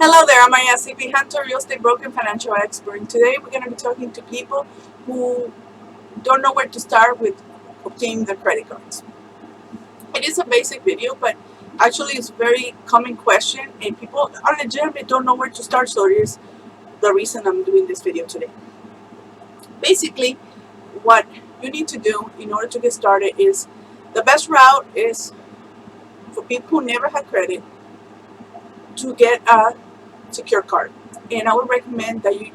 Hello there, I'm Ariana, CP Hunter, real estate broker and financial expert. And today we're going to be talking to people who don't know where to start with obtaining their credit cards. It is a basic video, but actually it's a very common question and people are legitimately don't know where to start, so it is the reason I'm doing this video today. Basically, what you need to do in order to get started is, the best route is for people who never had credit to get a secure card. And I would recommend that you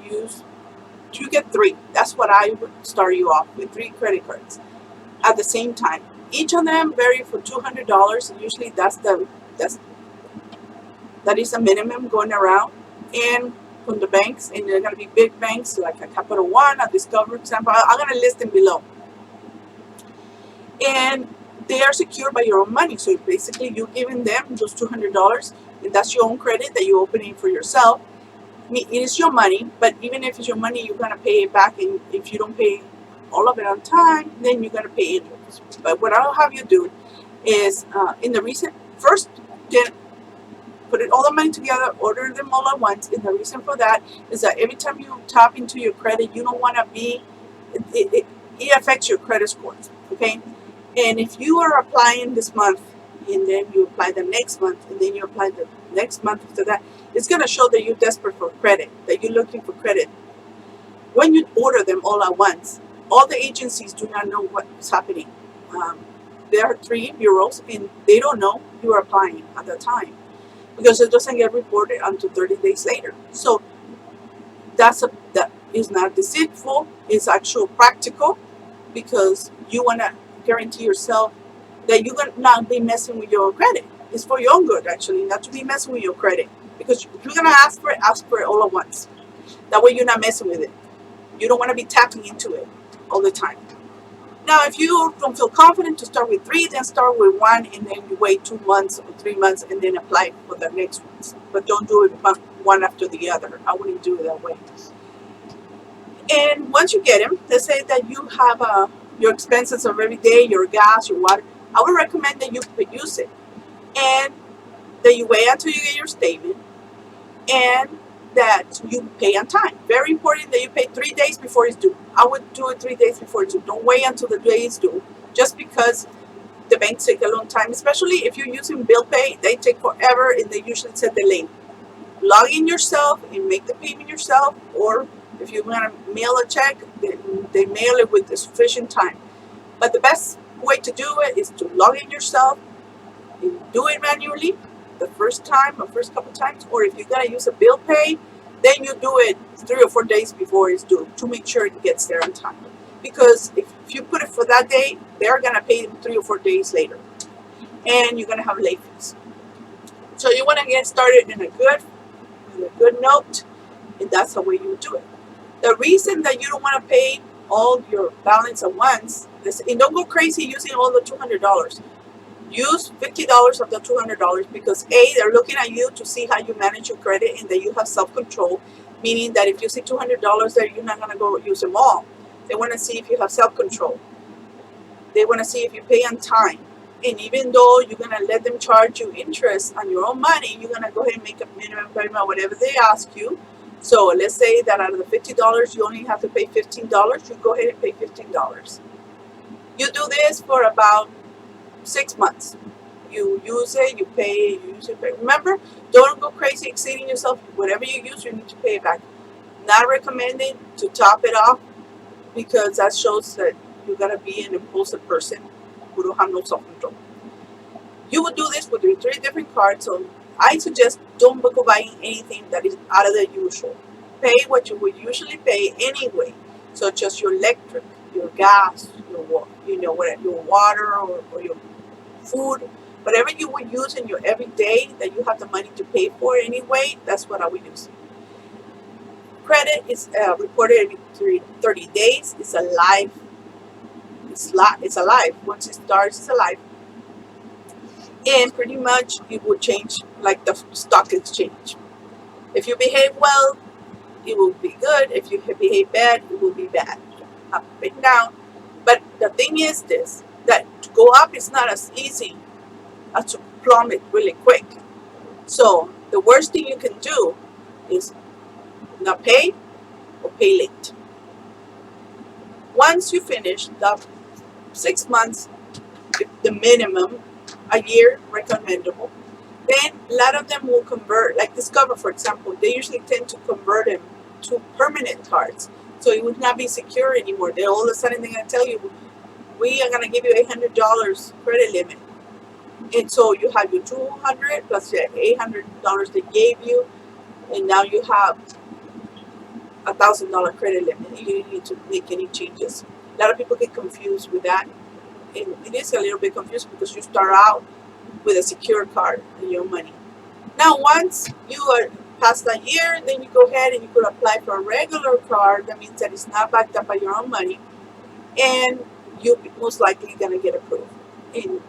get 3. That's what I would start you off with, 3 credit cards at the same time. Each of them vary for $200. Usually that is a minimum going around. And from the banks, and they're going to be big banks like a Capital One, a Discover, example. I'm going to list them below. And they are secured by your own money. So basically you're giving them those $200, and that's your own credit that you're opening for yourself. It is your money, but even if it's your money, you're going to pay it back, and if you don't pay all of it on time, then you're going to pay interest. But what I'll have you do is, first put all the money together, order them all at once, and the reason for that is that every time you tap into your credit, you don't want to be, it affects your credit scores, okay? And if you are applying this month, and then you apply the next month, and then you apply the next month after that, it's going to show that you're desperate for credit, that you're looking for credit. When you order them all at once, all the agencies do not know what's happening. There are 3 bureaus, and they don't know you are applying at the time because it doesn't get reported until 30 days later. So that is not deceitful, it's actual practical, because you want to guarantee yourself that you're going to not be messing with your credit. It's for your own good, actually, not to be messing with your credit. Because if you're going to ask for it all at once. That way you're not messing with it. You don't want to be tapping into it all the time. Now, if you don't feel confident to start with 3, then start with 1, and then you wait 2 months or 3 months, and then apply for the next ones. But don't do it one after the other. I wouldn't do it that way. And once you get them, let's say that you have your expenses of every day, your gas, your water, I would recommend that you use it. And that you wait until you get your statement, and that you pay on time. Very important that you pay 3 days before it's due. I would do it 3 days before it's due. Don't wait until the day is due, just because the banks take a long time, especially if you're using bill pay. They take forever, and they usually set the link. Log in yourself and make the payment yourself, or if you want to mail a check, they mail it with sufficient time. But the best way to do it is to log in yourself and do it manually the first time or first couple times, or if you're going to use a bill pay, then you do it 3 or 4 days before it's due to make sure it gets there on time. Because if you put it for that day, they're going to pay 3 or 4 days later, and you're going to have late fees. So you want to get started in a good note, and that's the way you do it. The reason that you don't want to pay all your balance at once is, and don't go crazy using all the $200. Use $50 of the $200, because they're looking at you to see how you manage your credit and that you have self-control, meaning that if you see $200 there, you're not going to go use them all. They want to see if you have self-control. They want to see if you pay on time. And even though you're going to let them charge you interest on your own money, you're going to go ahead and make a minimum payment, whatever they ask you. So let's say that out of the $50, you only have to pay $15. You go ahead and pay $15. You do this for about 6 months. You use it, you pay, you use it, pay. Remember, don't go crazy exceeding yourself. Whatever you use, you need to pay it back. Not recommended to top it off, because that shows that you're going to be an impulsive person who don't have no self-control. You would do this with your 3 different cards, so I suggest don't go buying anything that is out of the usual. Pay what you would usually pay anyway, such as your electric, your gas, your water, or your food, whatever you would use in your everyday that you have the money to pay for anyway. That's what I would use. Credit is reported every 30 days. It's alive. It's alive. Once it starts, it's alive. And pretty much it will change like the stock exchange. If you behave well, it will be good. If you behave bad, it will be bad. Up and down. But the thing is this, that to go up is not as easy as to plummet really quick. So The worst thing you can do is not pay or pay late. Once you finish the 6 months, the minimum, a year recommendable, then a lot of them will convert, like Discover, for example. They usually tend to convert them to permanent cards, so it would not be secure anymore. They all of a sudden they're going to tell you, we are going to give you $800 credit limit, and so you have your $200 plus the $800 they gave you, and now you have $1,000 credit limit. You don't need to make any changes. A lot of people get confused with that, and it is a little bit confused because you start out with a secure card and your money. Now, once you are past a year, then you go ahead and you could apply for a regular card. That means that it's not backed up by your own money, and you're most likely gonna get approved. And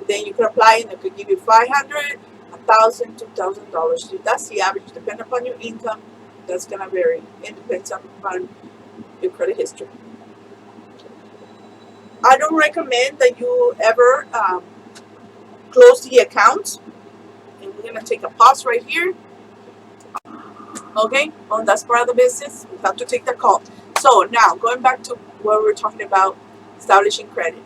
then you could apply, and they could give you $500, $1,000, $2,000. That's the average, depending upon your income. That's gonna vary. It depends upon your credit history. I don't recommend that you ever close the accounts. And we're gonna take a pause right here. Okay, well, that's part of the business. We have to take the call. So now going back to what we were talking about, establishing credit.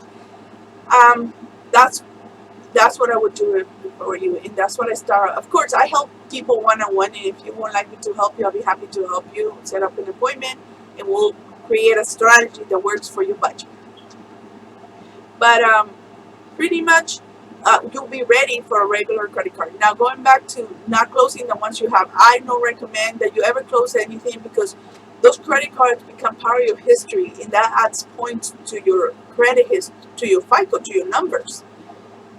That's what I would do for you, and that's what I start. Of course, I help people one-on-one, and if you would like me to help you, I'll be happy to help you set up an appointment, and we'll create a strategy that works for your budget. But pretty much you'll be ready for a regular credit card. Now, going back to not closing the ones you have, I don't recommend that you ever close anything, because those credit cards become part of your history, and that adds points to your credit history, to your FICO, to your numbers.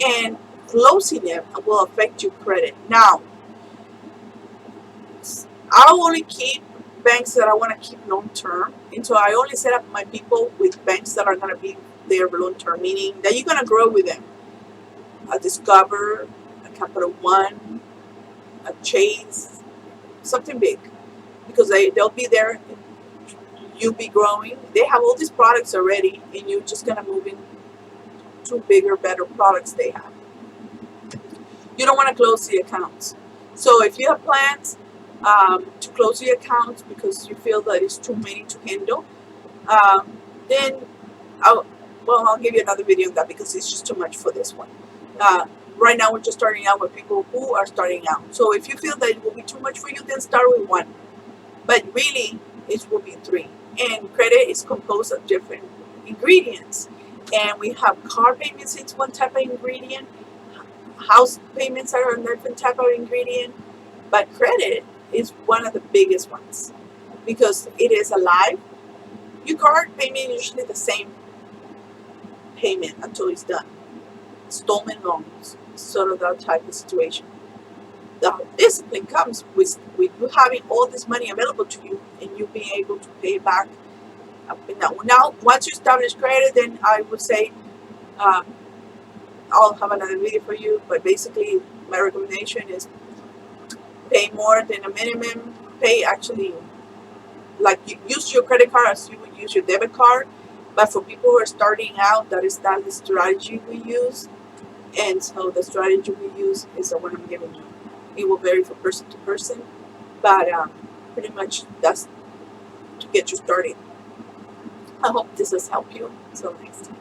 And closing them will affect your credit. Now, I'll only keep banks that I want to keep long term, and so I only set up my people with banks that are going to be there long term, meaning that you're going to grow with them. A Discover, a Capital One, a Chase, something big, because they'll be there. You'll be growing. They have all these products already, and you're just going to move in to bigger, better products they have. You don't want to close the accounts. So if you have plans to close the accounts because you feel that it's too many to handle, then I'll give you another video on that, because it's just too much for this one. Right now we're just starting out with people who are starting out. So if you feel that it will be too much for you, then start with one. But really, it will be 3. And credit is composed of different ingredients. And we have car payments, it's one type of ingredient. House payments are a different type of ingredient. But credit is one of the biggest ones, because it is alive. Your card payment is usually the same payment until it's done. Installment loans, sort of that type of situation. The discipline comes with you having all this money available to you, and you being able to pay back. Now, once you establish credit, then I would say I'll have another video for you. But basically, my recommendation is pay more than a minimum. Pay actually, like, you use your credit card as you would use your debit card. But for people who are starting out, that is not the strategy we use. And so the strategy we use is the one I'm giving you. It will vary from person to person, but pretty much that's to get you started. I hope this has helped you. Until next time.